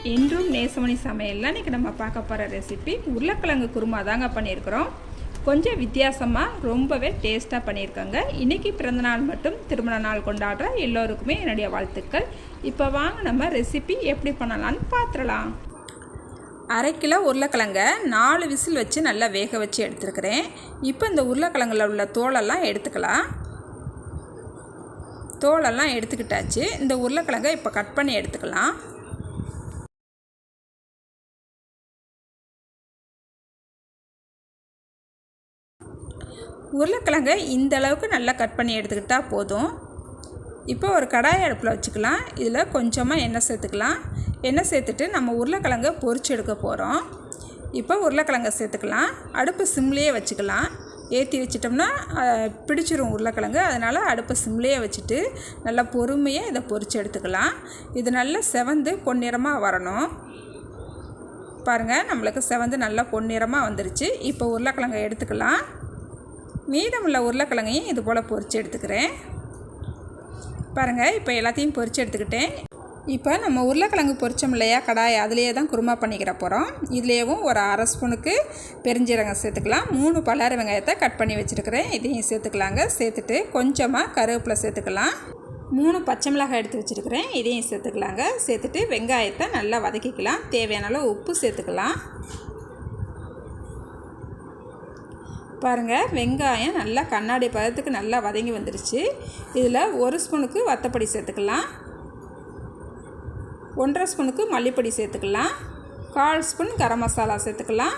இன்றும் நேசமணி சமையலில் இன்றைக்கி நம்ம பார்க்க போகிற ரெசிபி உருளைக்கிழங்கு குருமா தாங்க பண்ணியிருக்கிறோம். கொஞ்சம் வித்தியாசமாக ரொம்பவே டேஸ்ட்டாக பண்ணியிருக்கோங்க. இன்றைக்கி பிறந்தநாள் மட்டும் திருமண நாள் கொண்டாடுற எல்லோருக்குமே என்னுடைய வாழ்த்துக்கள். இப்போ வாங்க நம்ம ரெசிபி எப்படி பண்ணலான்னு பார்த்துடலாம். 1/2 கிலோ உருளைக்கிழங்க 4 விசில் வச்சு நல்லா வேக வச்சு எடுத்துருக்கிறேன். இப்போ இந்த உருளைக்கிழங்குல உள்ள தோலெல்லாம் எடுத்துக்கலாம். தோலெல்லாம் எடுத்துக்கிட்டாச்சு. இந்த உருளைக்கிழங்கை இப்போ கட் பண்ணி எடுத்துக்கலாம். உருளைக்கிழங்கை இந்த அளவுக்கு நல்லா கட் பண்ணி எடுத்துக்கிட்டால் போதும். இப்போ ஒரு கடாய் அடுப்பில் வச்சுக்கலாம். இதில் கொஞ்சமாக எண்ணெய் சேர்த்துக்கலாம். எண்ணெய் சேர்த்துட்டு நம்ம உருளைக்கிழங்கை பொரிச்சு எடுக்க போகிறோம். இப்போ உருளைக்கிழங்கை சேர்த்துக்கலாம். அடுப்பு சிம்லேயே வச்சுக்கலாம். ஏற்றி வச்சிட்டோம்னா பிடிச்சிரும் உருளைக்கிழங்கு. அதனால் அடுப்பை சிம்லேயே வச்சுட்டு நல்லா பொறுமையாக இதை பொரிச்சு எடுத்துக்கலாம். இது நல்லா செவந்து பொன்னிறமாக வரணும். பாருங்கள், நம்மளுக்கு செவந்து நல்லா பொன்னிறமாக வந்துருச்சு. இப்போ உருளைக்கிழங்கை எடுத்துக்கலாம். மீதமுள்ள உருளைக்கிழங்கையும் இது போல் பொரிச்சு எடுத்துக்கிறேன். பாருங்கள், இப்போ எல்லாத்தையும் பொரிச்சு எடுத்துக்கிட்டேன். இப்போ நம்ம உருளைக்கிழங்கு பொரிச்சோம் இல்லையா கடாய், அதுலேயே தான் குருமா பண்ணிக்கிற போகிறோம். இதுலேயும் ஒரு 1/2 ஸ்பூனுக்கு பெருஞ்சீரகம் சேர்த்துக்கலாம். 3 பல்லாரி வெங்காயத்தை கட் பண்ணி வச்சுருக்கிறேன். இதையும் சேர்த்துக்கலாங்க. சேர்த்துட்டு கொஞ்சமாக கருவேப்பிலை சேர்த்துக்கலாம். 3 பச்சை மிளகாய் எடுத்து வச்சுருக்கிறேன். இதையும் சேர்த்துக்கலாங்க. சேர்த்துட்டு வெங்காயத்தை நல்லா வதக்கிக்கலாம். தேவையான அளவு உப்பு சேர்த்துக்கலாம். பாருங்கள், வெங்காயம் நல்லா கண்ணாடி பதத்துக்கு நல்லா வதங்கி வந்துருச்சு. இதில் 1 ஸ்பூனுக்கு வத்தப்பொடி சேர்த்துக்கலாம். 1/2 ஸ்பூனுக்கு மல்லிப்பொடி சேர்த்துக்கலாம். 1/4 ஸ்பூன் கரம் மசாலா சேர்த்துக்கலாம்.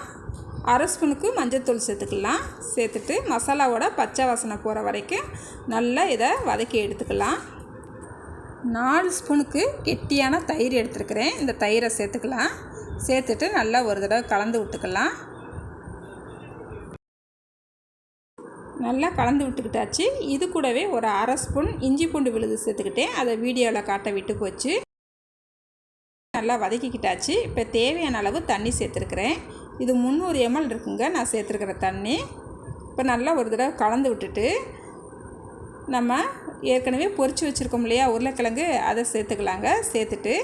1/2 ஸ்பூனுக்கு மஞ்சள்தூள் சேர்த்துக்கலாம். சேர்த்துட்டு மசாலாவோட பச்சை வாசனை போகிற வரைக்கும் நல்லா இதை வதக்கி எடுத்துக்கலாம். 4 ஸ்பூனுக்கு கெட்டியான தயிர் எடுத்துருக்கிறேன். இந்த தயிரை சேர்த்துக்கலாம். சேர்த்துட்டு நல்லா ஒரு தடவை கலந்து விட்டுக்கலாம். நல்லா கலந்து விட்டுக்கிட்டாச்சு. இது கூடவே ஒரு 1/2 ஸ்பூன் இஞ்சி பூண்டு விழுது சேர்த்துக்கிட்டேன். அதை வீடியோவில் காட்ட விட்டு போச்சு. நல்லா வதக்கிக்கிட்டாச்சு. இப்போ தேவையான அளவு தண்ணி சேர்த்துருக்குறேன். இது 300 ml இருக்குங்க நான் சேர்த்துருக்கிற தண்ணி. இப்போ நல்லா ஒரு தடவை கலந்து விட்டுட்டு நம்ம ஏற்கனவே பொரிச்சு வச்சுருக்கோம் இல்லையா உருளைக்கிழங்கு, அதை சேர்த்துக்கலாங்க. சேர்த்துட்டு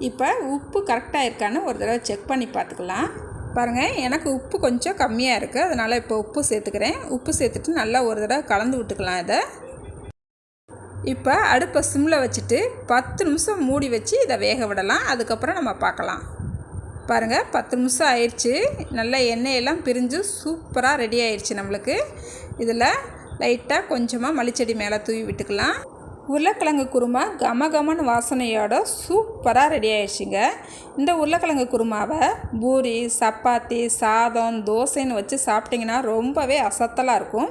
இப்போ உப்பு கரெக்டாக இருக்கான்னு ஒரு தடவை செக் பண்ணி பார்த்துக்கலாம். பாருங்கள், எனக்கு உப்பு கொஞ்சம் கம்மியாக இருக்குது. அதனால் இப்போ உப்பு சேர்த்துக்கிறேன். உப்பு சேர்த்துட்டு நல்லா ஒரு தடவை கலந்து விட்டுக்கலாம். இதை இப்போ அடுப்பை சிம்மில் வச்சுட்டு 10 நிமிஷம் மூடி வச்சு இதை வேக விடலாம். அதுக்கப்புறம் நம்ம பார்க்கலாம். பாருங்கள், 10 நிமிஷம் ஆயிடுச்சு. நல்லா எண்ணெயெல்லாம் பிரிஞ்சு சூப்பராக ரெடி ஆயிடுச்சு நம்மளுக்கு. இதில் லைட்டாக கொஞ்சமாக மல்லிச்செடி மேலே தூவி விட்டுக்கலாம். உருளைக்கிழங்கு குருமா கமகமன்னு வாசனையோட சூப்பராக ரெடி ஆயிடுச்சுங்க. இந்த உருளைக்கிழங்கு குருமாவை பூரி, சப்பாத்தி, சாதம், தோசைன்னு வச்சு சாப்பிட்டிங்கன்னா ரொம்பவே அசத்தலாக இருக்கும்.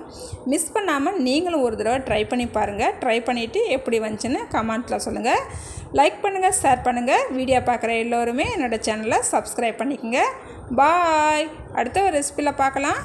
மிஸ் பண்ணாமல் நீங்களும் ஒரு தடவை ட்ரை பண்ணி பாருங்கள். ட்ரை பண்ணிவிட்டு எப்படி வந்துச்சுன்னு கமெண்ட்டில் சொல்லுங்கள். லைக் பண்ணுங்கள், ஷேர் பண்ணுங்கள். வீடியோ பார்க்குற எல்லோருமே என்னோடய சேனலை சப்ஸ்கிரைப் பண்ணிக்கோங்க. பாய். அடுத்த ஒரு ரெசிபியில் பார்க்கலாம்.